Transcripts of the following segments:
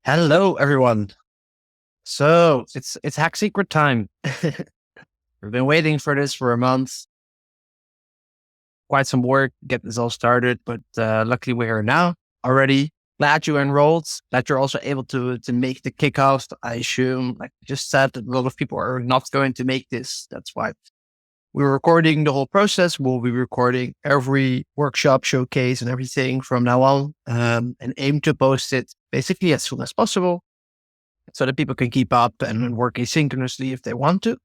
Hello, everyone. So it's hack secret time. We've been waiting for this for a month. Quite some work to get this all started, but luckily we're here now already. Glad you enrolled. Glad you're also able to make the kickoff. I assume, like I just said, that a lot of people are not going to make this. That's why we're recording the whole process. We'll be recording every workshop, showcase, and everything from now on, and aim to post it basically as soon as possible, so that people can keep up and work asynchronously if they want to.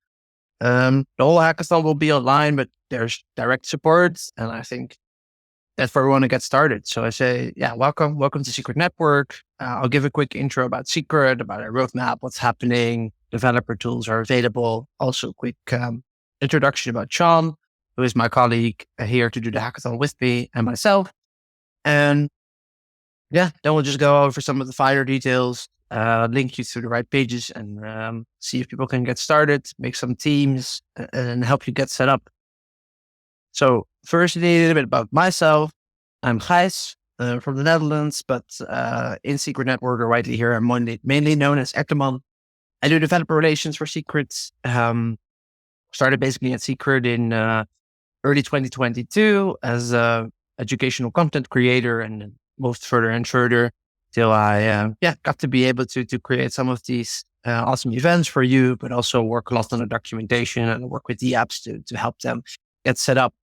The whole hackathon will be online, but there's direct support, and I think that's where we want to get started. So I say, yeah, welcome to Secret Network. I'll give a quick intro about Secret, about our roadmap, what's happening, developer tools are available. Also, a quick introduction about Sean, who is my colleague here to do the hackathon with me and myself. And yeah, then we'll just go over some of the finer details, link you to the right pages, and see if people can get started, make some teams, and help you get set up. So first, a little bit about myself. I'm Gijs from the Netherlands, but in Secret Network, or widely here, I'm mainly known as Ertemann. I do developer relations for Secrets. Started basically at Secret in early 2022 as a educational content creator, and moved further and further till I got to be able to create some of these awesome events for you, but also work a lot on the documentation and work with the apps to help them get set up.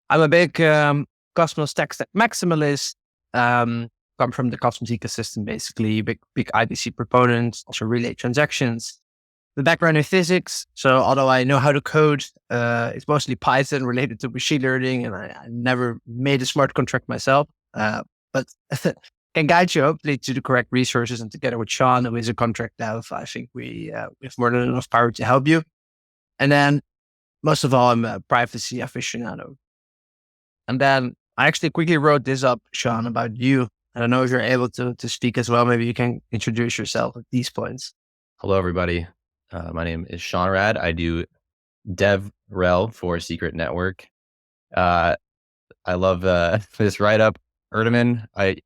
I'm a big Cosmos tech stack maximalist. Come from the Cosmos ecosystem, basically, big IBC proponent, also relay transactions. The background in physics. So although I know how to code, it's mostly Python related to machine learning, and I never made a smart contract myself. But can guide you hopefully to the correct resources. And together with Sean, who is a contract dev, I think we have more than enough power to help you. And then most of all, I'm a privacy aficionado. And then I actually quickly wrote this up, Sean, about you. I don't know if you're able to speak as well. Maybe you can introduce yourself at these points. Hello, everybody. My name is Sean Rad. I do DevRel for Secret Network. I love this write-up, Ertemann. I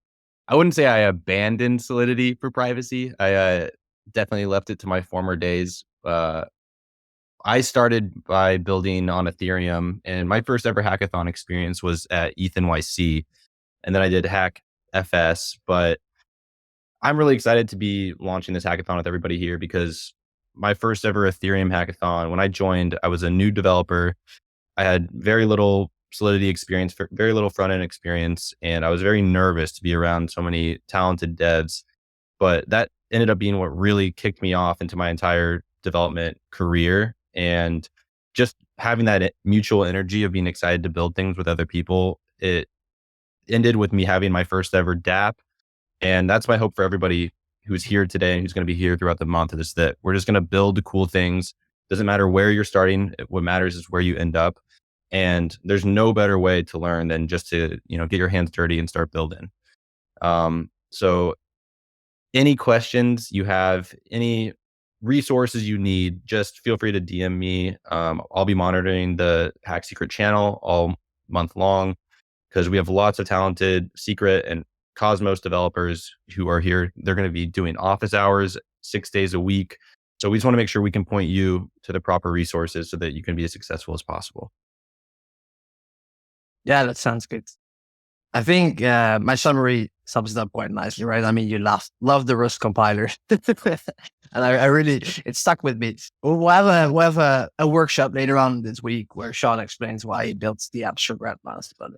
wouldn't say I abandoned Solidity for privacy. I definitely left it to my former days. I started by building on Ethereum, and my first ever hackathon experience was at ETH NYC, and then I did Hack FS. But I'm really excited to be launching this hackathon with everybody here because my first ever Ethereum hackathon, when I joined, I was a new developer. I had very little Solidity experience, very little front end experience, and I was very nervous to be around so many talented devs. But that ended up being what really kicked me off into my entire development career. And just having that mutual energy of being excited to build things with other people, it ended with me having my first ever DApp. And that's my hope for everybody who's here today and who's going to be here throughout the month, is that we're just going to build cool things. Doesn't matter where you're starting. What matters is where you end up. And there's no better way to learn than just to, get your hands dirty and start building. So any questions you have, any resources you need, just feel free to DM me. I'll be monitoring the Hack Secret channel all month long because we have lots of talented Secret and Cosmos developers who are here. They're going to be doing office hours 6 days a week. So we just want to make sure we can point you to the proper resources so that you can be as successful as possible. Yeah, that sounds good. I think my summary sums it up quite nicely, right? I mean, you love the Rust compiler. And I really, it stuck with me. We'll have a workshop later on this week where Sean explains why he built the apps for Grandmaster, but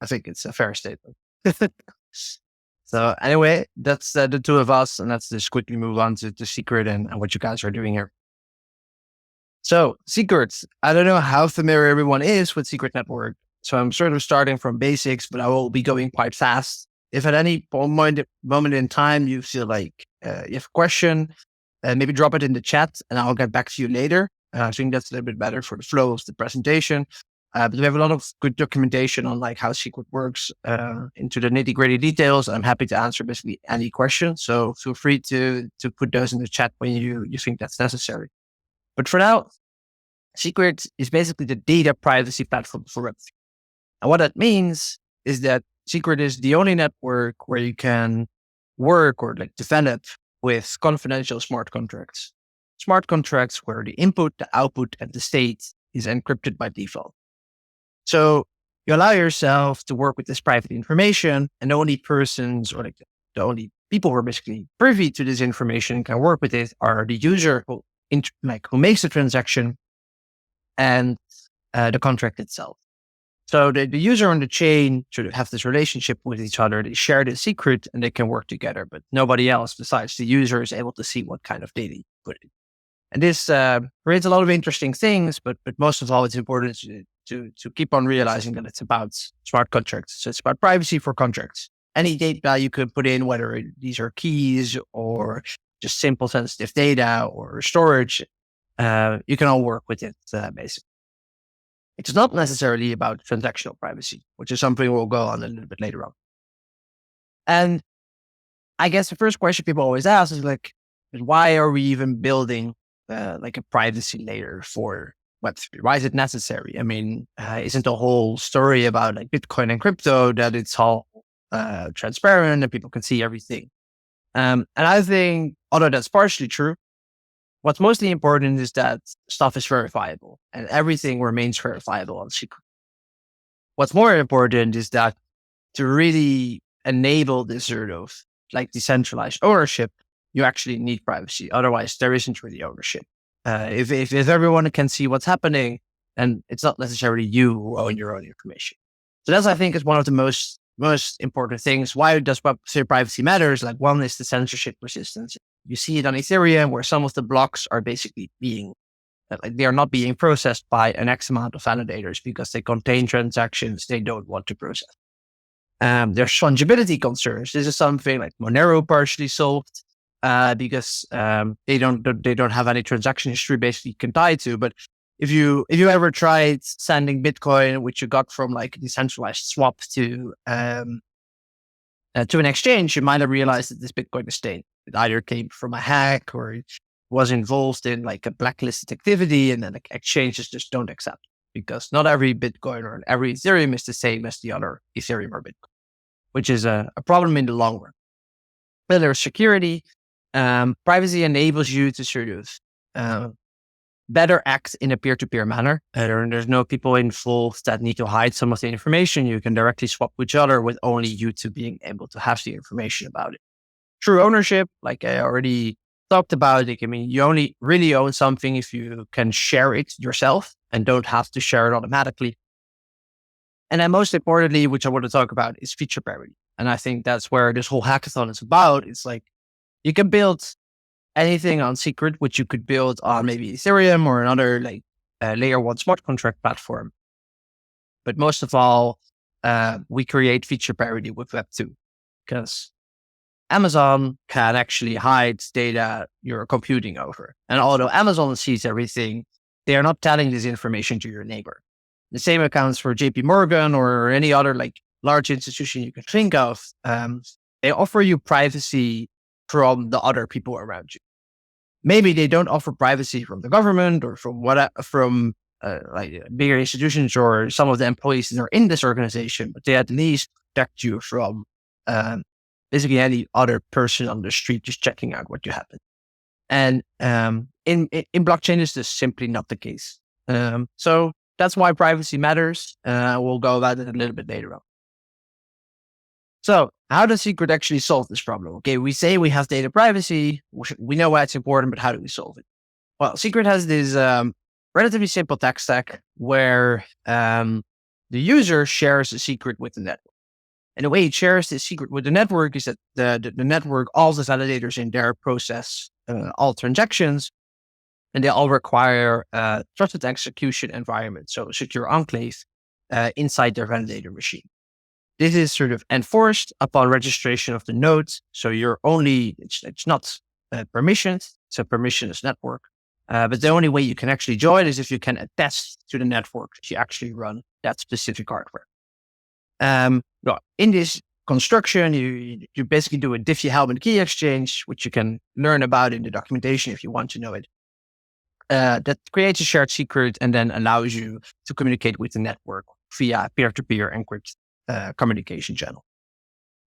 I think it's a fair statement. So anyway, that's the two of us, and let's just quickly move on to Secret and what you guys are doing here. So Secrets, I don't know how familiar everyone is with Secret Network. So I'm sort of starting from basics, but I will be going quite fast. If at any moment in time you feel like you have a question, maybe drop it in the chat and I'll get back to you later. I think that's a little bit better for the flow of the presentation. But we have a lot of good documentation on like how Secret works into the nitty gritty details. I'm happy to answer basically any question. So feel free to put those in the chat when you think that's necessary. But for now, Secret is basically the data privacy platform for Web3. And what that means is that Secret is the only network where you can work or like develop with confidential smart contracts. Smart contracts where the input, the output, and the state is encrypted by default. So you allow yourself to work with this private information, and the only persons or the only people who are basically privy to this information and can work with it are the user who makes the transaction and the contract itself. So the user on the chain sort of have this relationship with each other. They share the secret and they can work together, but nobody else besides the user is able to see what kind of data you put in. And this creates a lot of interesting things, but most of all, it's important to keep on realizing that it's about smart contracts. So it's about privacy for contracts. Any data you could put in, whether these are keys or just simple sensitive data or storage, you can all work with it basically. It's not necessarily about transactional privacy, which is something we'll go on a little bit later on. And I guess the first question people always ask is why are we even building a privacy layer for Web3? Why is it necessary? I mean, isn't the whole story about Bitcoin and crypto that it's all transparent and people can see everything? And I think, although that's partially true, what's mostly important is that stuff is verifiable and everything remains verifiable on secret. What's more important is that to really enable this sort of decentralized ownership, you actually need privacy. Otherwise, there isn't really ownership. If everyone can see what's happening, then it's not necessarily you who own your own information. So that's, I think, is one of the most important things. Why does Web3 privacy matters? One is the censorship resistance. You see it on Ethereum, where some of the blocks are basically being they are not being processed by an X amount of validators because they contain transactions they don't want to process. There's fungibility concerns. This is something Monero partially solved because they don't have any transaction history basically you can tie to. But if you ever tried sending Bitcoin, which you got from a decentralized swap to an exchange, you might have realized that this Bitcoin is stained. It either came from a hack or it was involved in a blacklisted activity, and then exchanges just don't accept because not every Bitcoin or every Ethereum is the same as the other Ethereum or Bitcoin, which is a problem in the long run. But there's security. Privacy enables you to sort of better act in a peer-to-peer manner. There's no people involved that need to hide some of the information. You can directly swap with each other with only you two being able to have the information about it. True ownership, like I already talked about, you only really own something if you can share it yourself and don't have to share it automatically. And then most importantly, which I want to talk about, is feature parity. And I think that's where this whole hackathon is about. It's you can build anything on Secret, which you could build on maybe Ethereum or another layer one smart contract platform. But most of all, we create feature parity with Web2 because Amazon can actually hide data you're computing over. And although Amazon sees everything, they are not telling this information to your neighbor. The same accounts for JP Morgan or any other large institution you can think of. They offer you privacy from the other people around you. Maybe they don't offer privacy from the government or from bigger institutions or some of the employees that are in this organization, but they at least protect you from basically any other person on the street just checking out what you happen. And in blockchain, this is simply not the case. So that's why privacy matters. We'll go about it a little bit later on. So how does Secret actually solve this problem? Okay, we say we have data privacy. We know why it's important, but how do we solve it? Well, Secret has this relatively simple tech stack where the user shares a secret with the network. And the way it shares this secret with the network is that the network, all the validators in there process all transactions, and they all require a trusted execution environment, so a secure enclave inside their validator machine. This is sort of enforced upon registration of the nodes. So it's not permissioned, it's a permissionless network. But the only way you can actually join is if you can attest to the network that you actually run that specific hardware. In this construction, you basically do a Diffie-Hellman key exchange, which you can learn about in the documentation if you want to know it. That creates a shared secret and then allows you to communicate with the network via peer-to-peer encrypted communication channel.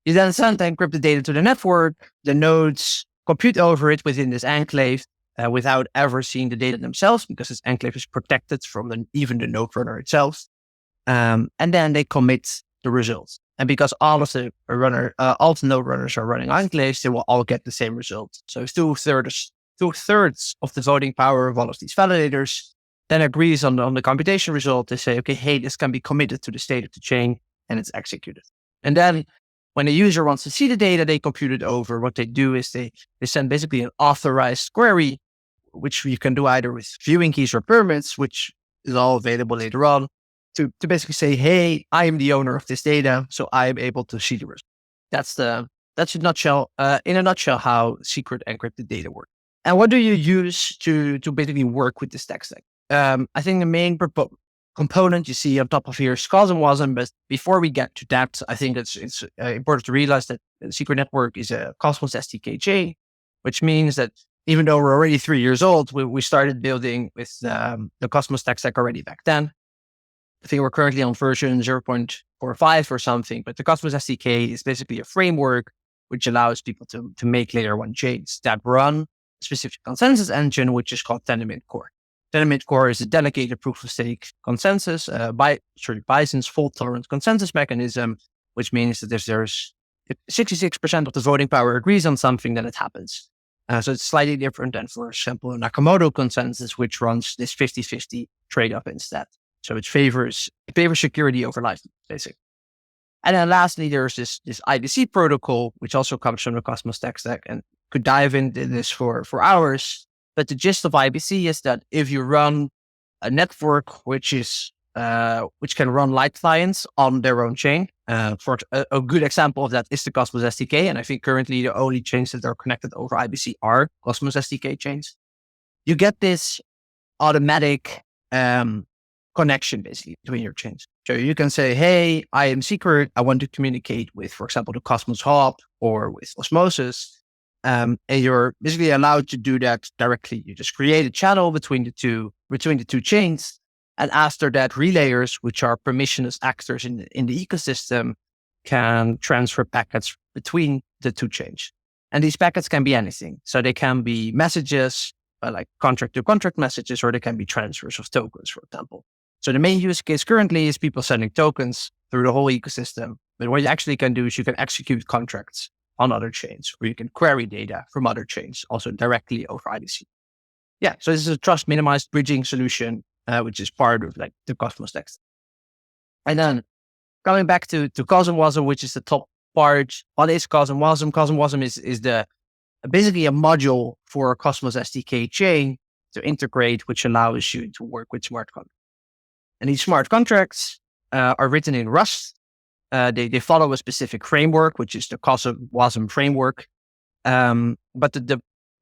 You then send the encrypted data to the network. The nodes compute over it within this enclave without ever seeing the data themselves, because this enclave is protected from even the node runner itself. And then they commit the results. And because all of the node runners are running enclaves, they will all get the same result. So if two-thirds of the voting power of all of these validators then agrees on the computation result, they say, okay, hey, this can be committed to the state of the chain, and it's executed. And then when a user wants to see the data, they compute it over. What they do is they send basically an authorized query, which you can do either with viewing keys or permits, which is all available later on, to basically say, hey, I am the owner of this data, so I am able to see the result. That's in a nutshell how secret encrypted data works. And what do you use to basically work with this tech stack? I think the main component you see on top of here is COSM WASM, but before we get to that, I think it's important to realize that the secret network is a Cosmos SDK chain, which means that even though we're already 3 years old, we started building with the Cosmos tech stack already back then. I think we're currently on version 0.45 or something, but the Cosmos SDK is basically a framework which allows people to make layer 1 chains that run a specific consensus engine, which is called Tendermint Core. Tendermint Core is a delegated proof-of-stake consensus, Bison's fault-tolerant consensus mechanism, which means that if 66% of the voting power agrees on something, then it happens. So it's slightly different than, for example, a Nakamoto consensus, which runs this 50-50 trade-off instead. So it favors security over license, basically. And then lastly, there's this IBC protocol, which also comes from the Cosmos tech stack, and could dive into this for hours. But the gist of IBC is that if you run a network which can run light clients on their own chain, for a good example of that is the Cosmos SDK. And I think currently the only chains that are connected over IBC are Cosmos SDK chains. You get this automatic connection basically between your chains. So you can say, hey, I am secret. I want to communicate with, for example, the Cosmos Hub or with Osmosis. And you're basically allowed to do that directly. You just create a channel between the two chains. And after that, relayers, which are permissionless actors in the ecosystem, can transfer packets between the two chains. And these packets can be anything. So they can be messages, like contract-to-contract messages, or they can be transfers of tokens, for example. So the main use case currently is people sending tokens through the whole ecosystem. But what you actually can do is you can execute contracts on other chains, or you can query data from other chains, also directly over IBC. Yeah, so this is a trust minimized bridging solution, which is part of like the Cosmos tech stack. And then coming back to COSM WASM, which is the top part. What is COSM WASM? COSM WASM is basically a module for a Cosmos SDK chain to integrate, which allows you to work with smart contracts. And these smart contracts are written in Rust. They follow a specific framework, which is the COSM WASM framework. But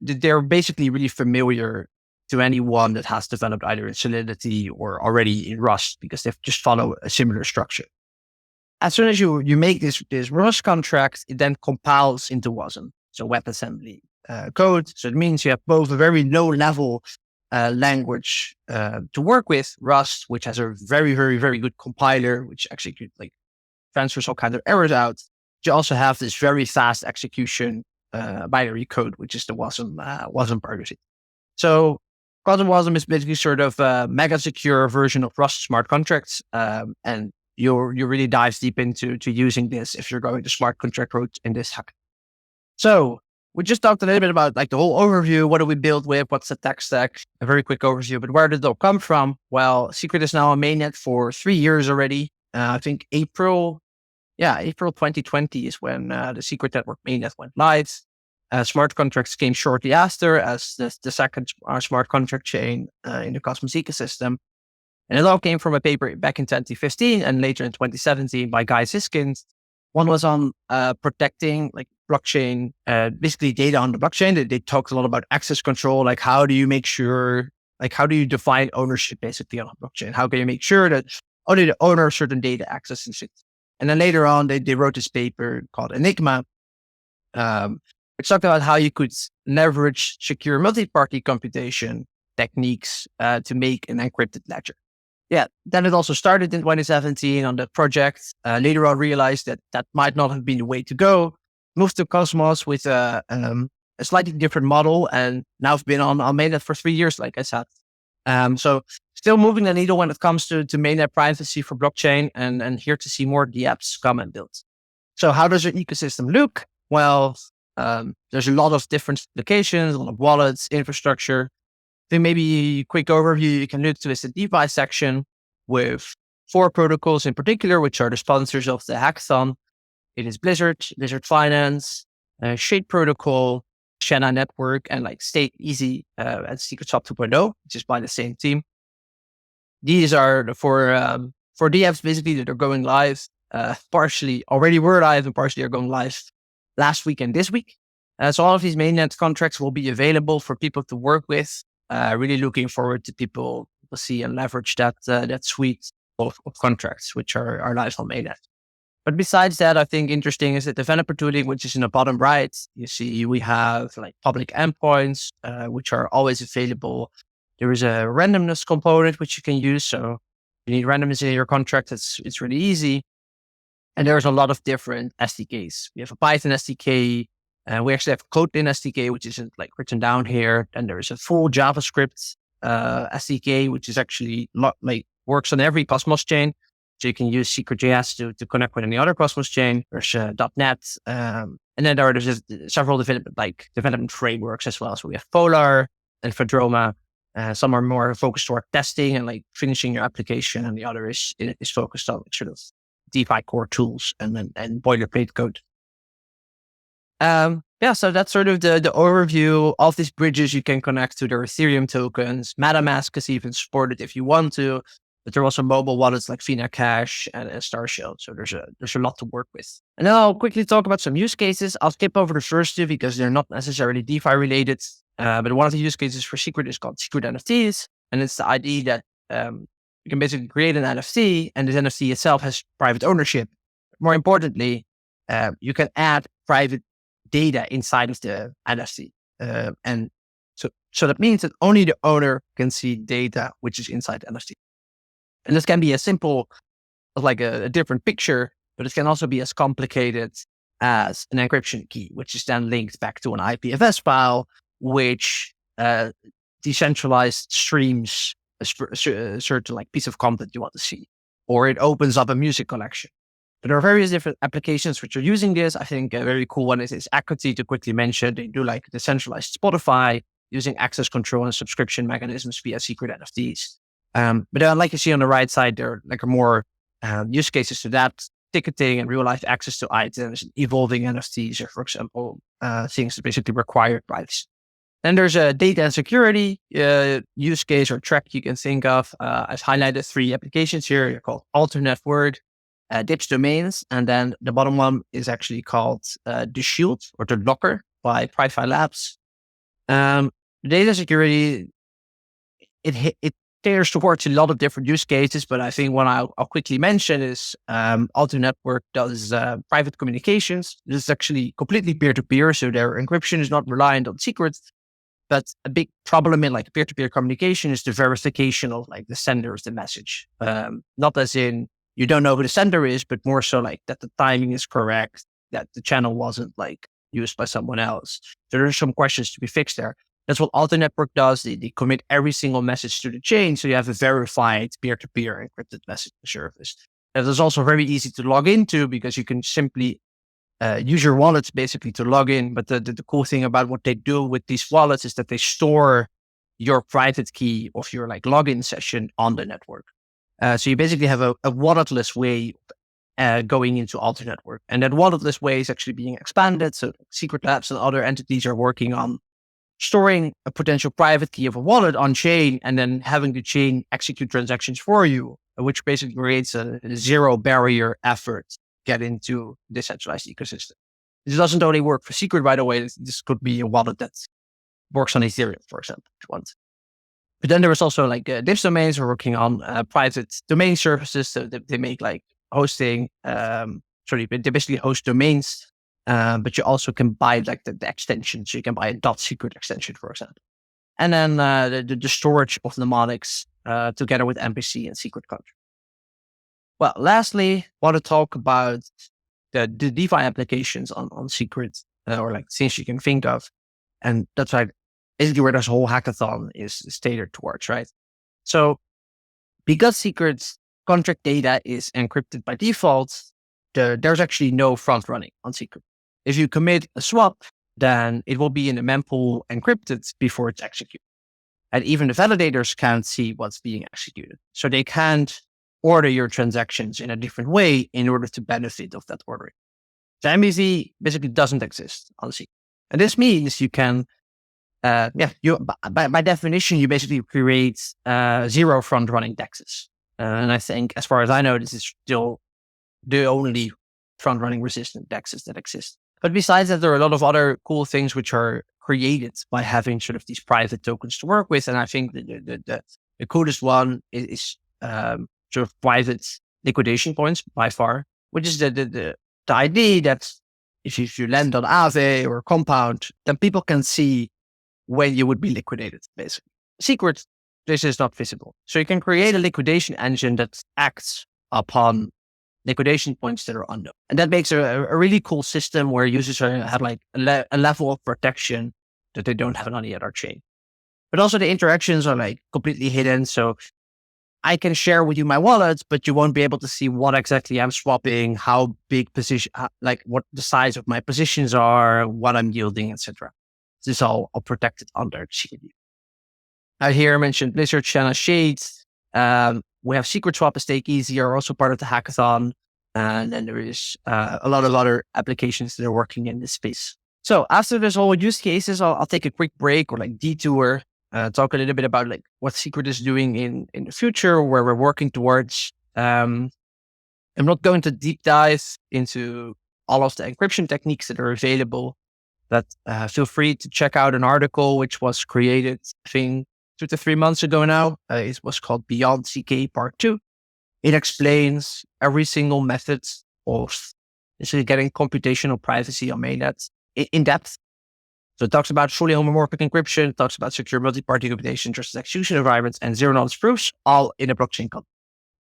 they're basically really familiar to anyone that has developed either in Solidity or already in Rust, because they just follow a similar structure. As soon as you make this Rust contract, it then compiles into WASM, so WebAssembly code. So it means you have both a very low level language to work with, Rust, which has a very, very, very good compiler, which actually could transfers all kinds of errors out. You also have this very fast execution binary code, which is the WASM part of it. So COSM WASM is basically sort of a mega secure version of Rust smart contracts, and you really dive deep into using this if you're going the smart contract route in this hack. So we just talked a little bit about the whole overview. What do we build with? What's the tech stack? A very quick overview, but where did it all come from? Well, Secret is now a mainnet for 3 years already. I think April 2020 is when the Secret Network mainnet went live. Smart contracts came shortly after as the second smart contract chain in the Cosmos ecosystem. And it all came from a paper back in 2015 and later in 2017 by Guy Siskins. One was on protecting blockchain, basically data on the blockchain. They talked a lot about access control, how do you make sure, how do you define ownership basically on a blockchain? How can you make sure that only the owner of certain data accesses it? And then later on, they wrote this paper called Enigma, which talked about how you could leverage secure multi-party computation techniques to make an encrypted ledger. Yeah, then it also started in 2017 on the project. Later on, realized that might not have been the way to go. Moved to Cosmos with a a slightly different model. And now I've been on mainnet for 3 years, like I said. So still moving the needle when it comes to mainnet privacy for blockchain, and here to see more of the apps come and build. So how does your ecosystem look? Well, there's a lot of different applications, a lot of wallets, infrastructure. Then maybe a quick overview, you can look to the DeFi section with 4 protocols in particular, which are the sponsors of the hackathon. It is Blizzard, Blizzard Finance, Shade Protocol, Shanna Network, and like State Easy and Secret Swap 2.0, which is by the same team. These are the for DApps basically that are going live. Partially already were live and partially are going live last week and this week. So all of these mainnet contracts will be available for people to work with. Really looking forward to people to see and leverage that suite of contracts, which are live on mainnet. But besides that, I think interesting is the developer tooling, which is in the bottom right. You see, we have like public endpoints, which are always available. There is a randomness component, which you can use. So you need randomness in your contract. It's really easy. And there's a lot of different SDKs. We have a Python SDK, and we actually have a Kotlin SDK, which isn't like written down here. And there's a full JavaScript SDK, which is actually like works on every Cosmos chain. So you can use Secret.js to connect with any other Cosmos chain. There's .NET, and then there's just several development frameworks as well. So we have Polar and Fedroma. Some are more focused toward testing and like finishing your application, and the other is focused on sort of DeFi core tools and boilerplate code. So that's sort of the overview of these bridges. You can connect to their Ethereum tokens. MetaMask is even supported if you want to, but there are also mobile wallets like Fina Cash and Starshell. So there's a lot to work with. And then I'll quickly talk about some use cases. I'll skip over the first 2 because they're not necessarily DeFi related. But one of the use cases for Secret is called Secret NFTs. And it's the idea that you can basically create an NFT, and this NFT itself has private ownership. More importantly, you can add private data inside of the NFT. And so that means that only the owner can see data which is inside the NFT. And this can be as simple as like a different picture, but it can also be as complicated as an encryption key, which is then linked back to an IPFS file, which decentralized streams a certain like piece of content you want to see, or it opens up a music collection. But there are various different applications which are using this. I think a very cool one is Equity, to quickly mention. They do like decentralized Spotify using access control and subscription mechanisms via secret NFTs. But like you see on the right side, there are like more use cases to that: ticketing and real life access to items, evolving NFTs, or for example, things that basically require privacy. Then there's a data and security use case or track you can think of. I've highlighted 3 applications here. They're called Alter Network, Dips Domains, and then the bottom one is actually called The Shield or The Locker by Pri-Fi Labs. Data security, it caters towards a lot of different use cases, but I think one I'll quickly mention is Alter Network does private communications. This is actually completely peer-to-peer, so their encryption is not reliant on secrets. But a big problem in like peer-to-peer communication is the verification of like the sender of the message. Not as in you don't know who the sender is, but more so like that the timing is correct, that the channel wasn't like used by someone else. So there are some questions to be fixed there. That's what Alter Network does. They commit every single message to the chain, so you have a verified peer-to-peer encrypted message service. That is also very easy to log into because you can simply use your wallets basically to log in. But the cool thing about what they do with these wallets is that they store your private key of your like login session on the network. So you basically have a walletless way going into Alter Network. And that walletless way is actually being expanded. So Secret Labs and other entities are working on storing a potential private key of a wallet on chain and then having the chain execute transactions for you, which basically creates a zero barrier effort to get into decentralized ecosystem. This doesn't only work for Secret, by the way. This could be a wallet that works on Ethereum, for example, if you want. But then there is also like Dips Domains are working on private domain services. So they make like hosting, they basically host domains. But you also can buy like the extension. So you can buy a .secret extension, for example. And then the storage of mnemonics together with MPC and secret contract. Well, lastly, I want to talk about the DeFi applications on Secret or like things you can think of. And that's like basically where this whole hackathon is tailored towards, right? So because secrets contract data is encrypted by default, there's actually no front running on secret. If you commit a swap, then it will be in the mempool encrypted before it's executed. And even the validators can't see what's being executed. So they can't order your transactions in a different way in order to benefit of that ordering. So MBV basically doesn't exist on secret. And this means you can, by definition, you basically create zero front running DEXs. And I think, as far as I know, this is still the only front running resistant DEXs that exist. But besides that, there are a lot of other cool things which are created by having sort of these private tokens to work with. And I think the coolest one is sort of private liquidation points by far, which is the idea that if you land on Aave or Compound, then people can see when you would be liquidated, basically. Secret, this is not visible. So you can create a liquidation engine that acts upon liquidation points that are unknown. And that makes a really cool system where users have like a level of protection that they don't have on any other chain. But also the interactions are like completely hidden. So I can share with you my wallet, but you won't be able to see what exactly I'm swapping, how big position, like what the size of my positions are, what I'm yielding, etc. This is all protected under secret. Now here I mentioned Blizzard, Shanna Shades. We have Secret Swap and Stake Easy are also part of the hackathon. And then there is a lot of other applications that are working in this space. So after this whole use cases, I'll take a quick break or like detour, talk a little bit about like what Secret is doing in the future, where we're working towards. I'm not going to deep dive into all of the encryption techniques that are available, but feel free to check out an article which was created, I think, 2 to 3 months ago now. It was called Beyond CK Part 2. It explains every single method of basically getting computational privacy on mainnet in depth. So it talks about fully homomorphic encryption, it talks about secure multi-party computation, trusted execution environments, and zero-knowledge proofs, all in a blockchain context.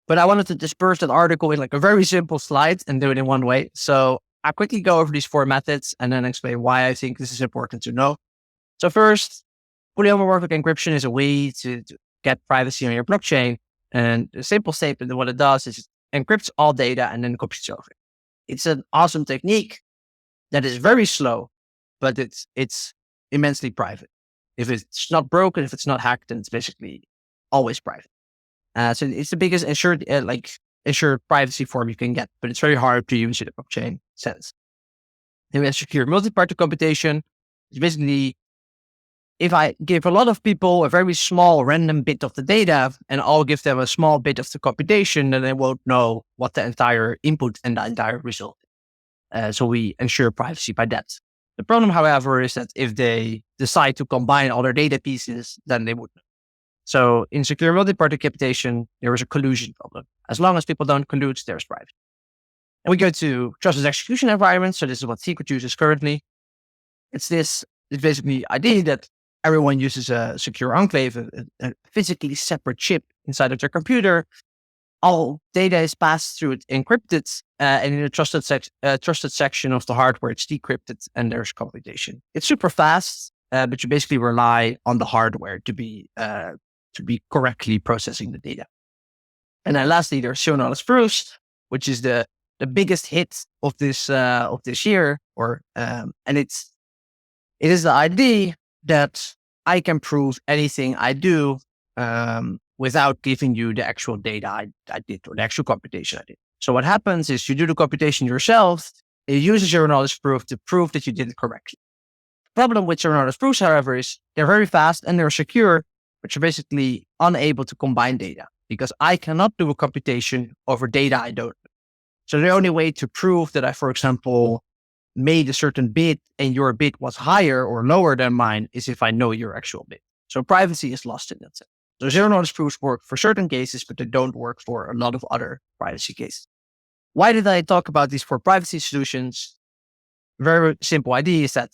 But I wanted to disperse that article in like a very simple slide and do it in one way. So I'll quickly go over these 4 methods and then explain why I think this is important to know. So first, fully homomorphic encryption is a way to get privacy on your blockchain. And the simple statement of what it does is it encrypts all data and then copies it over. It's an awesome technique that is very slow, but it's immensely private. If it's not broken, if it's not hacked, then it's basically always private. So it's the biggest assured privacy form you can get, but it's very hard to use in a blockchain sense. Then we have secure multi-party computation. It's basically, if I give a lot of people a very small random bit of the data and I'll give them a small bit of the computation, then they won't know what the entire input and the entire result is. So we ensure privacy by that. The problem, however, is that if they decide to combine all their data pieces, then they wouldn't. So in secure multi-party computation, there is a collusion problem. As long as people don't collude, there's privacy. And we go to trusted execution environments. So this is what Secret uses currently. It's basically the idea that everyone uses a secure enclave, a physically separate chip inside of their computer. All data is passed through it encrypted, and in a trusted section of the hardware, it's decrypted, and there's computation. It's super fast, but you basically rely on the hardware to be correctly processing the data. And then lastly, there's zero-knowledge proofs, which is the biggest hit of this year, and it is the idea that I can prove anything I do without giving you the actual data I did or the actual computation I did. So what happens is you do the computation yourself. It uses zero-knowledge proof to prove that you did it correctly. The problem with zero-knowledge proofs, however, is they're very fast and they're secure, but you're basically unable to combine data because I cannot do a computation over data I don't know. So the only way to prove that I, for example, made a certain bid and your bid was higher or lower than mine is if I know your actual bid. So privacy is lost in that sense. So zero-knowledge proofs work for certain cases, but they don't work for a lot of other privacy cases. Why did I talk about these 4 privacy solutions? Very simple idea is that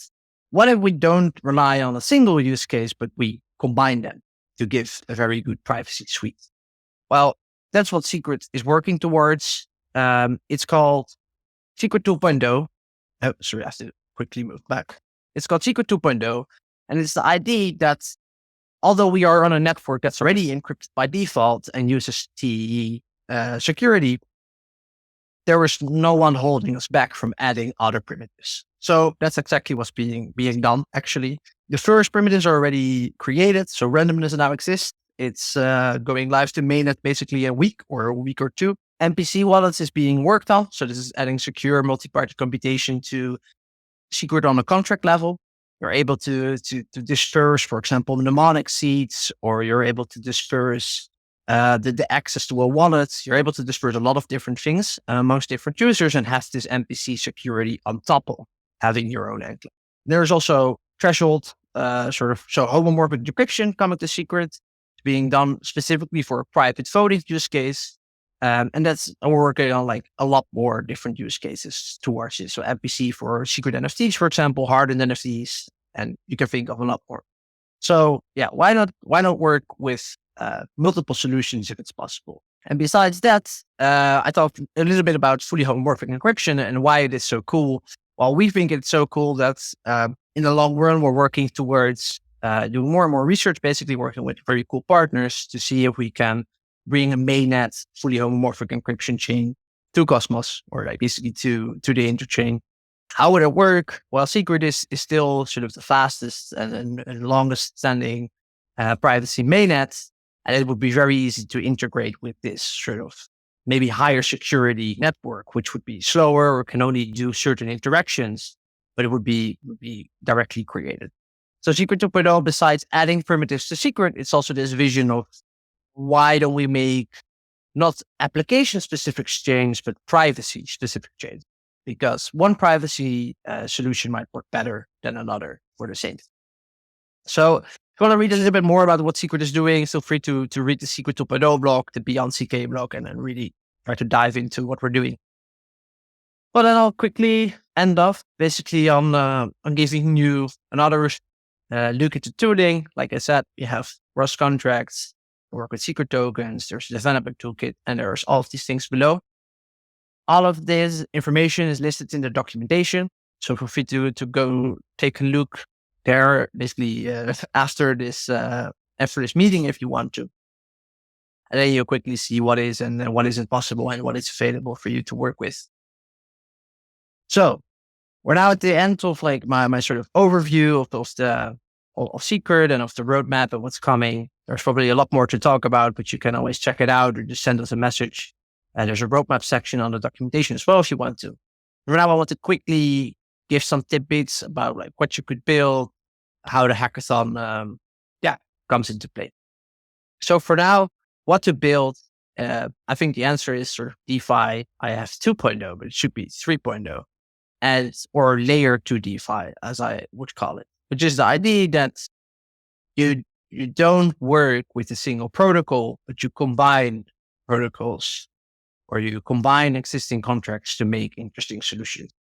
what if we don't rely on a single use case, but we combine them to give a very good privacy suite? Well, that's what Secret is working towards. It's called Secret 2.0. Oh, sorry, I have to quickly move back. It's called Secret 2.0. And it's the idea that although we are on a network that's already encrypted by default and uses TE security, there is no one holding us back from adding other primitives. So that's exactly what's being done, actually. The first primitives are already created, so randomness now exists. It's going live to mainnet basically a week or two. MPC wallets is being worked on. So this is adding secure multi-party computation to secret on a contract level. You're able to disperse, for example, mnemonic seeds, or you're able to disperse the access to a wallet. You're able to disperse a lot of different things amongst different users and have this MPC security on top of having your own enclave. There's also threshold, homomorphic decryption coming to secret, being done specifically for a private voting use case. And we're working on like a lot more different use cases towards it. So MPC for secret NFTs, for example, hardened NFTs, and you can think of a lot more. So yeah, why not work with multiple solutions if it's possible? And besides that, I talked a little bit about fully homomorphic encryption and why it is so cool. Well, we think it's so cool that in the long run, we're working towards doing more and more research, basically working with very cool partners to see if we can bring a mainnet fully homomorphic encryption chain to Cosmos, or like basically to the interchain. How would it work? Well, Secret is still sort of the fastest and longest standing privacy mainnet, and it would be very easy to integrate with this sort of maybe higher security network, which would be slower or can only do certain interactions, but it would be directly created. So Secret 2.0, besides adding primitives to Secret, it's also this vision of why don't we make not application-specific chains, but privacy-specific chains? Because one privacy solution might work better than another for the same thing. So if you want to read a little bit more about what Secret is doing, feel free to read the Secret 2.0 blog, the Beyond CK blog, and then really try to dive into what we're doing. Well, then I'll quickly end off basically on giving you another look into tooling. Like I said, we have Rust contracts, work with secret tokens, there's a development toolkit, and there's all of these things below. All of this information is listed in the documentation. So feel free to go take a look there, basically after this meeting if you want to. And then you'll quickly see what is and what isn't possible and what is available for you to work with. So we're now at the end of like my sort of overview of Secret and of the roadmap and what's coming. There's probably a lot more to talk about, but you can always check it out or just send us a message. And there's a roadmap section on the documentation as well if you want to. For now, I want to quickly give some tidbits about like what you could build, how the hackathon comes into play. So for now, what to build, I think the answer is sort of DeFi. I have 2.0, but it should be 3.0, or layer 2 DeFi, as I would call it, which is the idea that you don't work with a single protocol, but you combine protocols or you combine existing contracts to make interesting solutions.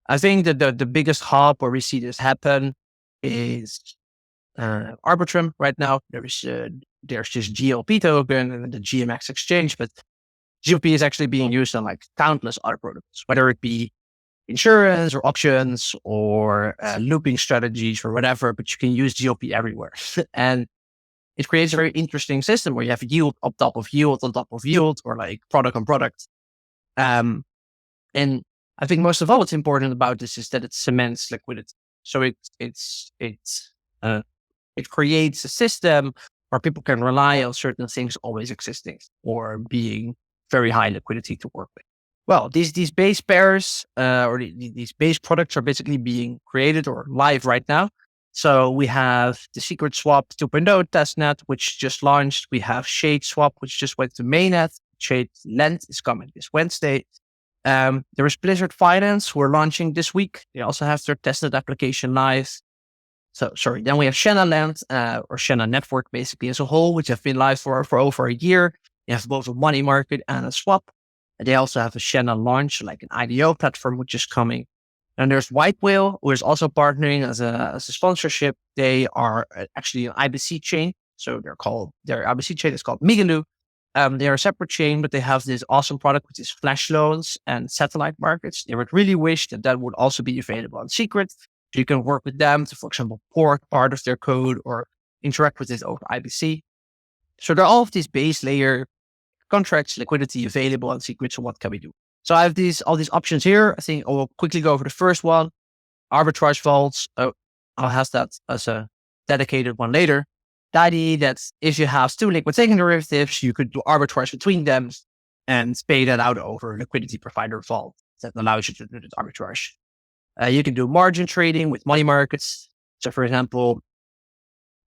I think that the biggest hub where we see this happen is Arbitrum right now. There's this GLP token and the GMX exchange, but GLP is actually being used on like countless other protocols, whether it be insurance or options or looping strategies or whatever, but you can use GLP everywhere. And it creates a very interesting system where you have yield on top of yield on top of yield, or like product on product. And I think most of all, what's important about this is that it cements liquidity. So it creates a system where people can rely on certain things always existing or being very high liquidity to work with. Well, these base pairs or these base products are basically being created or live right now. So we have the Secret Swap 2.0 testnet, which just launched. We have Shade Swap, which just went to mainnet. Shade Lend is coming this Wednesday. There is Blizzard Finance, who are launching this week. They also have their testnet application live. Then we have Shenna Land, or Shenna Network, basically as a whole, which have been live for over a year. They have both a money market and a swap. And they also have a Shenna launch, like an IDO platform, which is coming. And there's White Whale, who is also partnering as a sponsorship. They are actually an IBC chain. So their IBC chain is called Migaloo. They are a separate chain, but they have this awesome product, which is flash loans and satellite markets. They would really wish that would also be available on Secret. So you can work with them to, for example, port part of their code or interact with it over IBC. So there are all of these base layer contracts, liquidity available on secrets. So what can we do? So I have all these options here. I think I will quickly go over the first one, arbitrage vaults. I'll have that as a dedicated one later. The idea that if you have two liquid staking derivatives, you could do arbitrage between them and pay that out over a liquidity provider vault that allows you to do this arbitrage. You can do margin trading with money markets. So for example,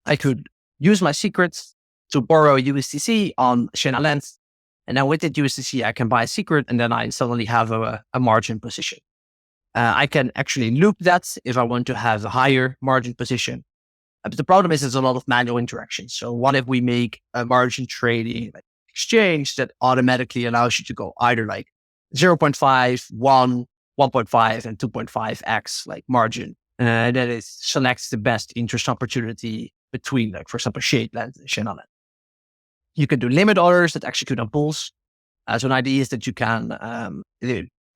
I could use my secrets to borrow USDC on Shena Lens. And then with that USDC, I can buy a secret and then I suddenly have a margin position. I can actually loop that if I want to have a higher margin position. But the problem is there's a lot of manual interaction. So what if we make a margin trading exchange that automatically allows you to go either like 0.5, 1, 1.5, and 2.5x like margin. That it selects the best interest opportunity between, like, for example, Shade Lens and Shena Lens. You can do limit orders that execute on pools. So an idea is that you can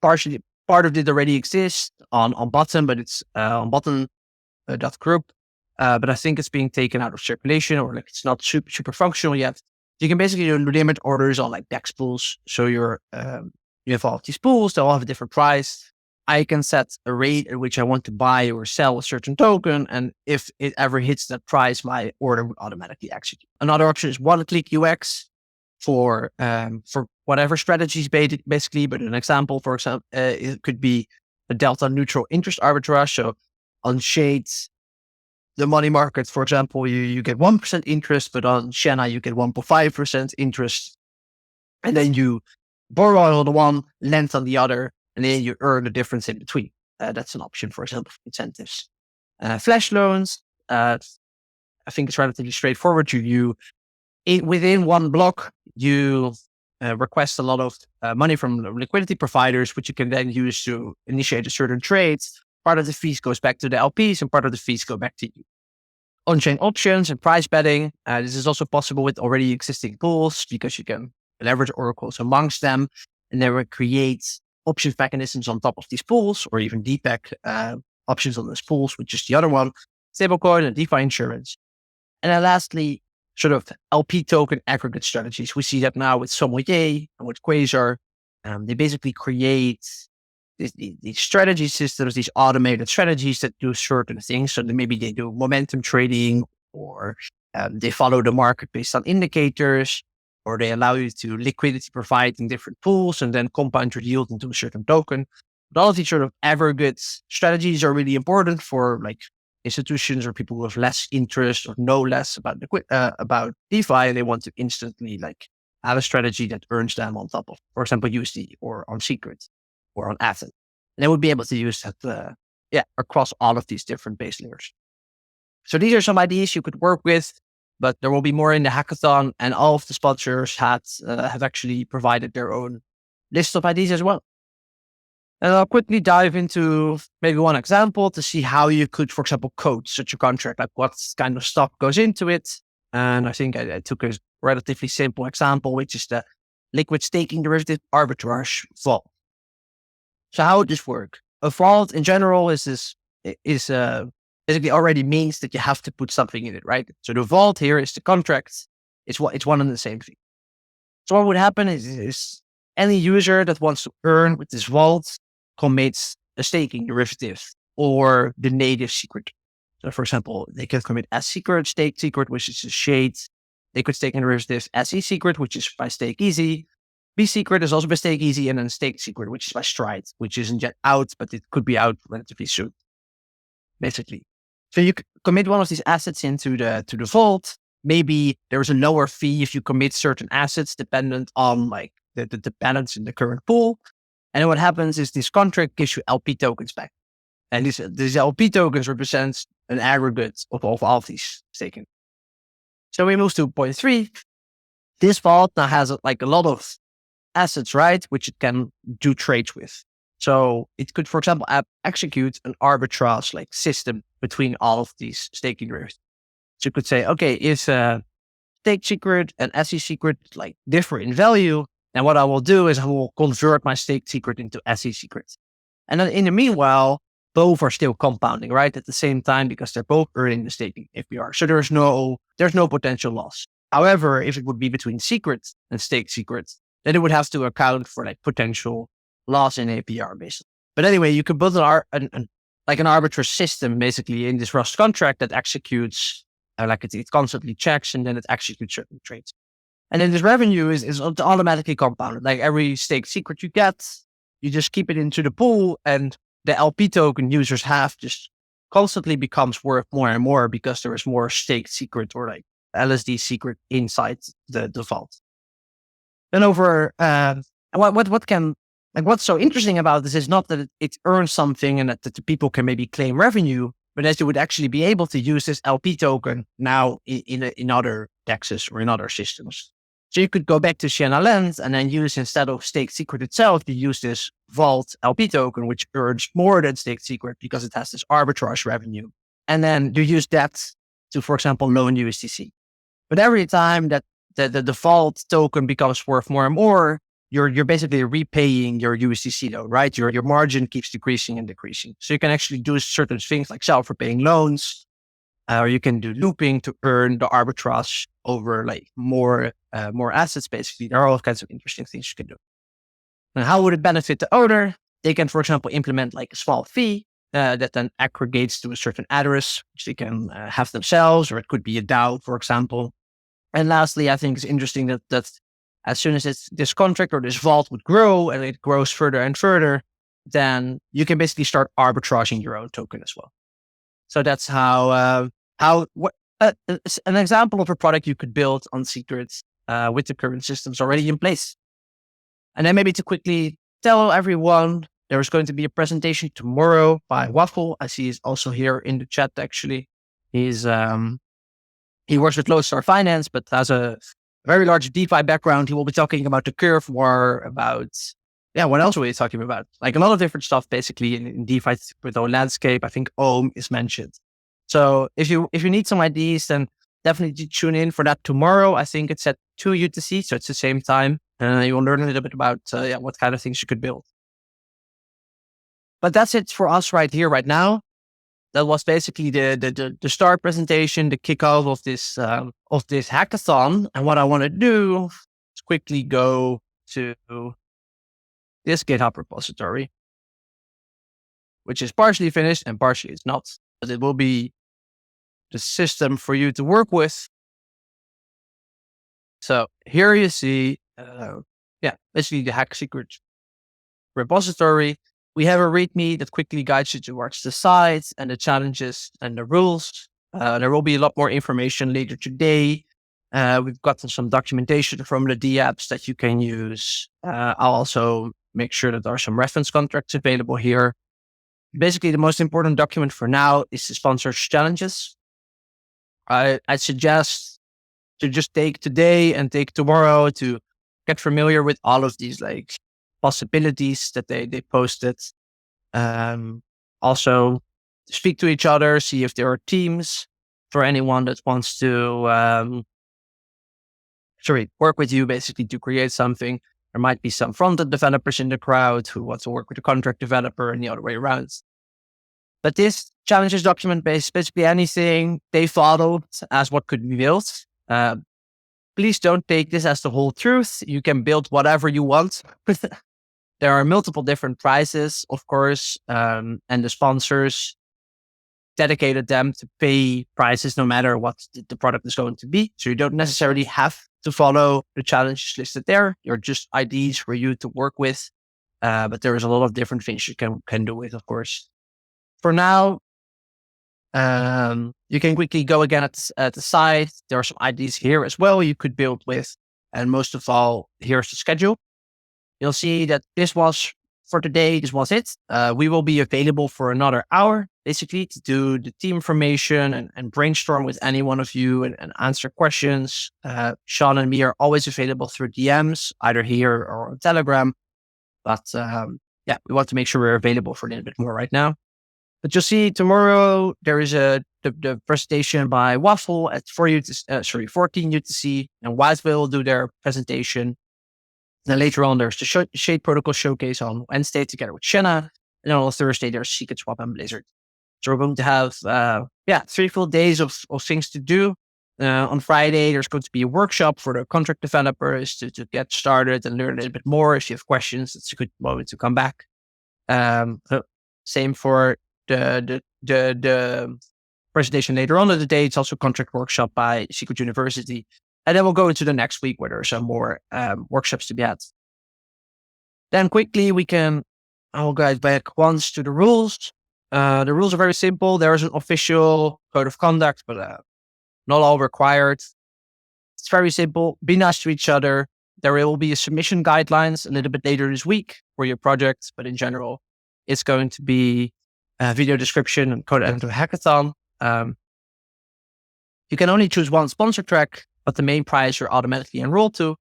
partially, part of it already exists on Button, but it's on Button.group. But I think it's being taken out of circulation, or like it's not super functional yet. You can basically do limit orders on like DEX pools. So you have all of these pools, they all have a different price. I can set a rate at which I want to buy or sell a certain token. And if it ever hits that price, my order would automatically execute. Another option is one-click UX for whatever strategies basically. But an example, for example, it could be a delta neutral interest arbitrage. So on Shades, the money market, for example, you get 1% interest, but on Shena, you get 1.5% interest. And then you borrow on the one, lend on the other, and then you earn the difference in between. That's an option, for example, for incentives. Flash loans, I think it's relatively straightforward. Within one block, you request a lot of money from liquidity providers, which you can then use to initiate a certain trade. Part of the fees goes back to the LPs and part of the fees go back to you. On-chain options and price betting. This is also possible with already existing pools because you can leverage oracles amongst them and then create options mechanisms on top of these pools, or even DPEG options on those pools, which is the other one, stablecoin and DeFi insurance. And then lastly, sort of LP token aggregate strategies. We see that now with Sommelier and with Quasar. They basically create these strategy systems, these automated strategies that do certain things. So maybe they do momentum trading, or they follow the market based on indicators, or they allow you to liquidity provide in different pools and then compound your yield into a certain token. But all of these sort of aggregate strategies are really important for like institutions or people who have less interest or know less about DeFi, and they want to instantly like have a strategy that earns them on top of, for example, USD or on Secret or on Atom. And they would be able to use that across all of these different base layers. So these are some ideas you could work with, but there will be more in the hackathon, and all of the sponsors have actually provided their own list of ideas as well. And I'll quickly dive into maybe one example to see how you could, for example, code such a contract, like what kind of stuff goes into it. And I think I took a relatively simple example, which is the liquid staking derivative arbitrage vault. So how would this work? A vault in general is basically already means that you have to put something in it, right? So the vault here is the contract. It's one and the same thing. So what would happen is any user that wants to earn with this vault commits a staking derivative or the native secret. So for example, they can commit S secret, stake secret, which is a shade. They could stake a derivative SE secret, which is by stake easy. B secret is also by stake easy, and then stake secret, which is by Stride, which isn't yet out, but it could be out relatively soon. Basically. So you commit one of these assets into the vault. Maybe there's a lower fee if you commit certain assets dependent on like the balance in the current pool. And then what happens is this contract gives you LP tokens back. And these LP tokens represents an aggregate of all of these staking. So we move to point 3. This vault now has like a lot of assets, right? Which it can do trades with. So it could, for example, execute an arbitrage like system between all of these staking derivatives. So you could say, okay, if stake secret and SE secret like differ in value, then what I will do is I will convert my stake secret into SE secret. And then in the meanwhile, both are still compounding, right? At the same time, because they're both earning the staking APR. So there's no potential loss. However, if it would be between secrets and staked secrets, then it would have to account for like potential loss in APR basically. But anyway, you could build like an arbitrage system basically in this Rust contract that executes, it constantly checks and then it executes certain trades. And then this revenue is automatically compounded. Like every staked secret you get, you just keep it into the pool, and the LP token users have just constantly becomes worth more and more because there is more staked secret or like LSD secret inside the vault. Then what's so interesting about this is not that it earns something and that the people can maybe claim revenue, but that you would actually be able to use this LP token now in other DEXs or in other systems. So you could go back to Sienna Lens and then use, instead of staked secret itself, you use this vault LP token, which earns more than staked secret because it has this arbitrage revenue. And then you use that to, for example, loan USDC. But every time that the default token becomes worth more and more, you're basically repaying your USDC loan, right? Your margin keeps decreasing and decreasing. So you can actually do certain things like self-repaying loans, or you can do looping to earn the arbitrage over like more assets. Basically, there are all kinds of interesting things you can do. And how would it benefit the owner? They can, for example, implement like a small fee that then aggregates to a certain address, which they can have themselves, or it could be a DAO, for example. And lastly, I think it's interesting that as soon as this contract or this vault would grow and it grows further and further, then you can basically start arbitraging your own token as well. So that's an example of a product you could build on secrets with the current systems already in place. And then maybe to quickly tell everyone, there is going to be a presentation tomorrow by Waffle. I see he's also here in the chat. Actually, he works with Lodestar Finance, but has a very large DeFi background. He will be talking about the curve, more about, what else were we talking about? Like a lot of different stuff, basically in DeFi with our landscape. I think Ohm is mentioned. So if you need some ideas, then definitely tune in for that tomorrow. I think it's at 2 UTC, so it's the same time. You will learn a little bit about what kind of things you could build. But that's it for us right here, right now. That was basically the start presentation, the kickoff of this hackathon. And what I want to do is quickly go to this GitHub repository, which is partially finished and partially it's not. But it will be the system for you to work with. So here you see, basically the HackSecret repository. We have a README that quickly guides you towards the sites and the challenges and the rules. There will be a lot more information later today. We've gotten some documentation from the DApps that you can use. I'll also make sure that there are some reference contracts available here. Basically, the most important document for now is the sponsors challenges. I suggest to just take today and take tomorrow to get familiar with all of these like possibilities that they posted. Also speak to each other, see if there are teams for anyone that wants to work with you basically to create something. There might be some front-end developers in the crowd who want to work with a contract developer and the other way around. But this challenges document basically anything they followed as what could be built. Please don't take this as the whole truth. You can build whatever you want. There are multiple different prices, of course, and the sponsors dedicated them to pay prices no matter what the product is going to be. So you don't necessarily have to follow the challenges listed there. They're just ideas for you to work with. But there is a lot of different things you can do with, of course. For now, you can quickly go again at the site. There are some ideas here as well you could build with. And most of all, here's the schedule. You'll see that this was for today. This was it. We will be available for another hour, basically, to do the team formation and brainstorm with any one of you and answer questions. Sean and me are always available through DMs, either here or on Telegram. But we want to make sure we're available for a little bit more right now. But you'll see tomorrow there is the presentation by Waffle at 14 UTC, and Whiteville will do their presentation. Then later on, there's the Shade Protocol showcase on Wednesday together with Shenna. And then on Thursday, there's Secret Swap and Blizzard. So we're going to have, 3 full days of things to do. On Friday, there's going to be a workshop for the contract developers to get started and learn a little bit more. If you have questions, it's a good moment to come back. Same for the presentation later on in the day. It's also a contract workshop by Secret University. And then we'll go into the next week where there are some more workshops to be had. Then quickly, I will guide back once to the rules. The rules are very simple. There is an official code of conduct, but not all required. It's very simple. Be nice to each other. There will be a submission guidelines a little bit later this week for your project, but in general, it's going to be a video description and code editor hackathon. You can only choose one sponsor track, but the main prize you're automatically enrolled to.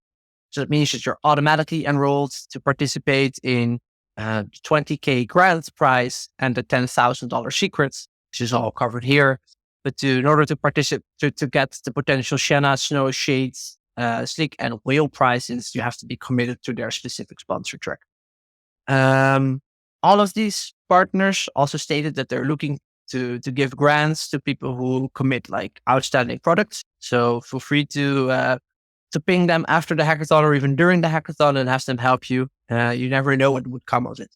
So that means that you're automatically enrolled to participate in the $20K grant prize and the $10,000 secrets, which is all covered here. But in order to participate, to get the potential Shanna, Snow, Shades, Slick, and Whale prizes, you have to be committed to their specific sponsor track. All of these partners also stated that they're looking to give grants to people who commit like outstanding products. So feel free to ping them after the hackathon or even during the hackathon and have them help you. You never know what would come of it.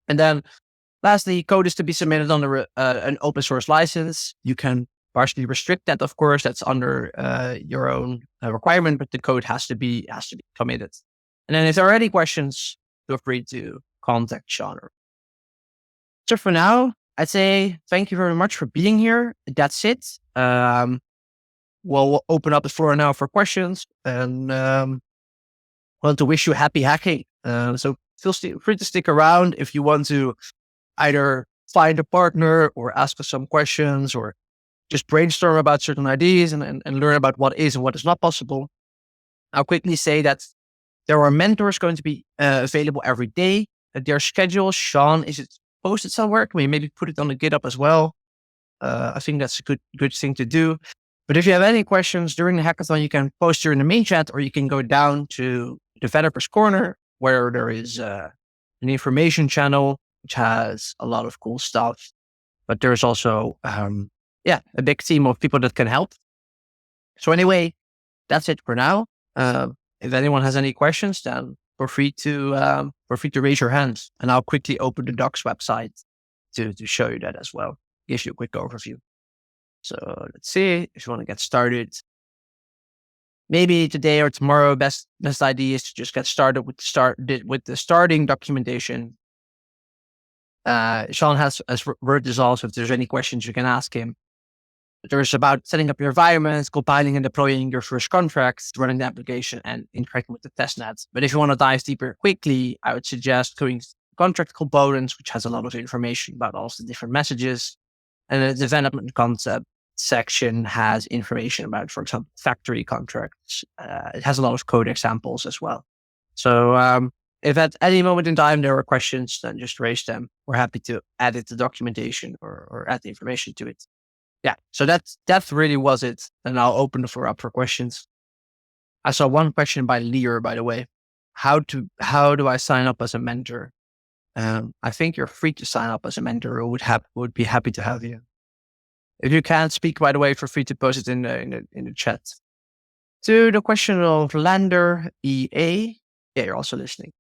And then lastly, code is to be submitted under an open source license. You can partially restrict that, of course. That's under your own requirement, but the code has to be committed. And then if there are any questions, feel free to contact Sean. So for now, I'd say thank you very much for being here. That's it. We'll open up the floor now for questions, and want to wish you happy hacking. So feel free to stick around if you want to either find a partner or ask us some questions or just brainstorm about certain ideas and learn about what is and what is not possible. I'll quickly say that there are mentors going to be available every day. Their schedule, Sean, is it posted somewhere? Can we maybe put it on the GitHub as well? I think that's a good thing to do. But if you have any questions during the hackathon, you can post here in the main chat, or you can go down to Developers Corner, where there is an information channel, which has a lot of cool stuff. But there's also, a big team of people that can help. So anyway, that's it for now. If anyone has any questions, then feel free to raise your hands, and I'll quickly open the docs website to show you that as well. Gives you a quick overview. So let's see if you want to get started. Maybe today or tomorrow, best idea is to just get started with the starting documentation. Sean has wrote this also. If there's any questions, you can ask him. There's about setting up your environments, compiling and deploying your first contracts, running the application, and interacting with the testnet. But if you want to dive deeper quickly, I would suggest going to contract components, which has a lot of information about all the different messages. And the development concept section has information about, for example, factory contracts. It has a lot of code examples as well. So if at any moment in time there are questions, then just raise them. We're happy to edit the documentation or add the information to it. Yeah, so that really was it. And I'll open the floor up for questions. I saw one question by Lear, by the way. How do I sign up as a mentor? I think you're free to sign up as a mentor. Would be happy to have you. If you can't speak, by the way, feel free to post it in the chat. To the question of Lander EA, yeah, you're also listening.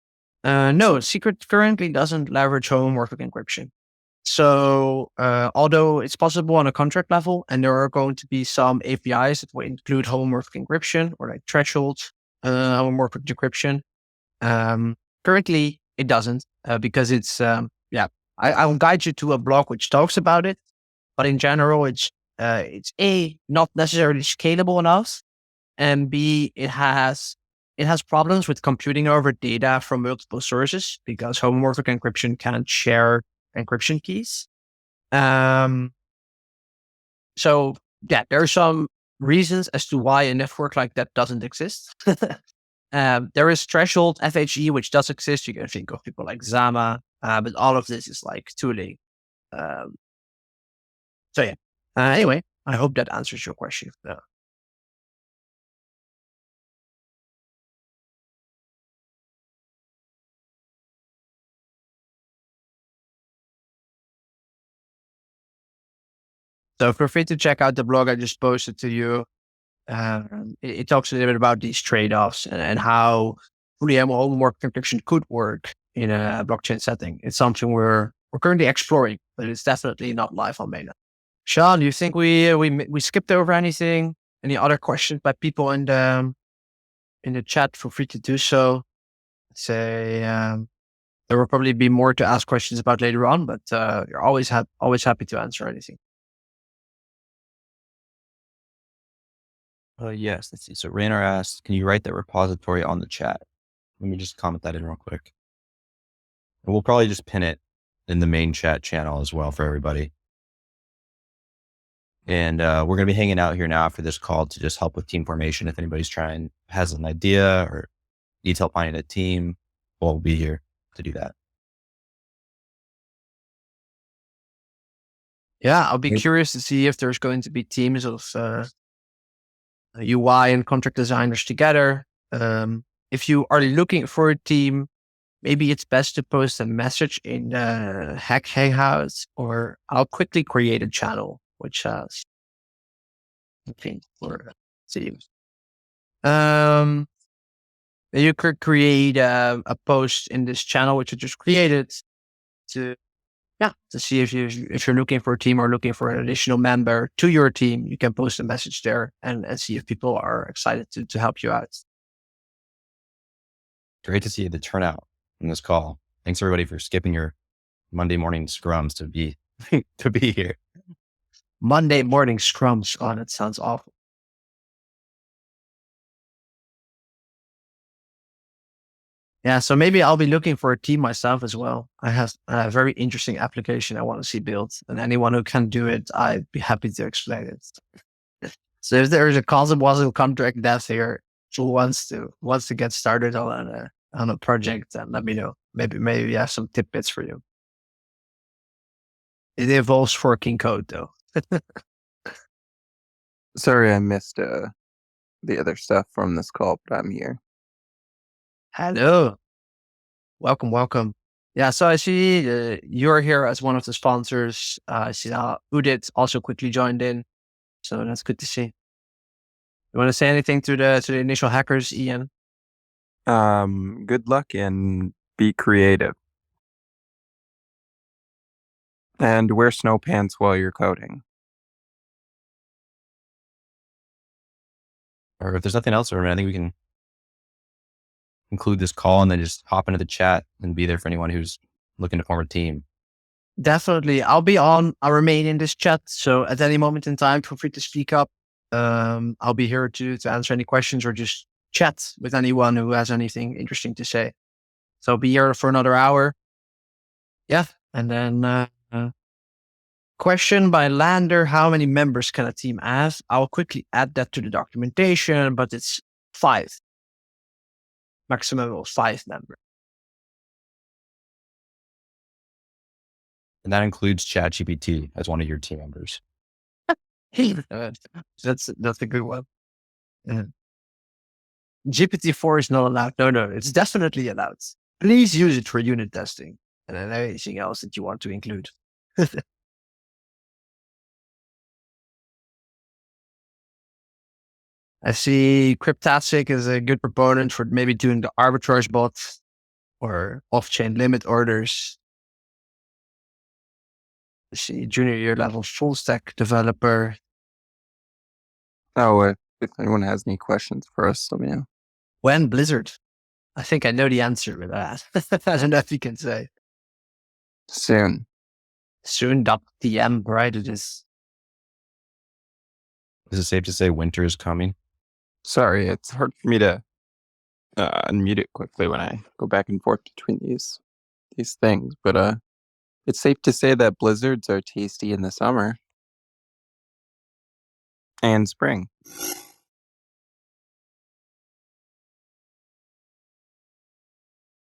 No, Secret currently doesn't leverage homomorphic encryption. So although it's possible on a contract level, and there are going to be some APIs that will include homomorphic encryption or like threshold homomorphic decryption, currently it doesn't because it's I'll guide you to a blog which talks about it, but in general it's A, not necessarily scalable enough, and B, it has problems with computing over data from multiple sources because homomorphic encryption can't share encryption keys. So yeah, there are some reasons as to why a network like that doesn't exist. There is threshold FHE, which does exist. You can think of people like Zama, but all of this is like tooling. So yeah. Anyway, I hope that answers your question. So feel free to check out the blog I just posted to you. It talks a little bit about these trade-offs and how fully homomorphic encryption could work in a blockchain setting. It's something we're currently exploring, but it's definitely not live on mainnet. Sean, do you think we skipped over anything? Any other questions by people in the chat? Feel free to do so. Say there will probably be more to ask questions about later on, but you're always happy to answer anything. Yes, let's see. So Rainer asked, can you write that repository on the chat? Let me just comment that in real quick. We'll probably just pin it in the main chat channel as well for everybody. And we're going to be hanging out here now after this call to just help with team formation. If anybody's has an idea or needs help finding a team, we'll be here to do that. Yeah, I'll be curious to see if there's going to be teams of UI and contract designers together. If you are looking for a team, maybe it's best to post a message in the Hack Hangout, or I'll quickly create a channel which has for teams. You could create a post in this channel which you just created to see if you're looking for a team or looking for an additional member to your team. You can post a message there and see if people are excited to help you out. Great to see the turnout in this call. Thanks everybody for skipping your Monday morning scrums to be to be here. Monday morning scrums. Oh, that sounds awful. Yeah, so maybe I'll be looking for a team myself as well. I have a very interesting application I want to see built, and anyone who can do it, I'd be happy to explain it. So if there is a wasn't contract dev here who wants to get started on a project, then let me know. Maybe I have some tidbits for you. It involves forking code though. Sorry, I missed the other stuff from this call, but I'm here. Hello. Welcome. Yeah, so I see you're here as one of the sponsors. I see Udit also quickly joined in. So that's good to see. You want to say anything to the initial hackers, Ian? Good luck and be creative. And wear snow pants while you're coding. Or if there's nothing else, I think we can conclude this call and then just hop into the chat and be there for anyone who's looking to form a team. Definitely. I'll remain in this chat. So at any moment in time, feel free to speak up. I'll be here to answer any questions or just chat with anyone who has anything interesting to say. So I'll be here for another hour. Yeah. And then question by Lander, how many members can a team have? I'll quickly add that to the documentation, but it's 5. Maximum of 5 members. And that includes ChatGPT as one of your team members. That's a good one. Yeah. GPT-4 is not allowed. No, it's definitely allowed. Please use it for unit testing and then anything else that you want to include. I see Cryptastic is a good proponent for maybe doing the arbitrage bots or off-chain limit orders. I see junior year level full stack developer. Oh, if anyone has any questions for us, let me know. When Blizzard? I think I know the answer with that. I don't know if you can say. Soon. Soon.tm, right? It is. Is it safe to say winter is coming? Sorry, it's hard for me to unmute it quickly when I go back and forth between these things. But it's safe to say that blizzards are tasty in the summer and spring.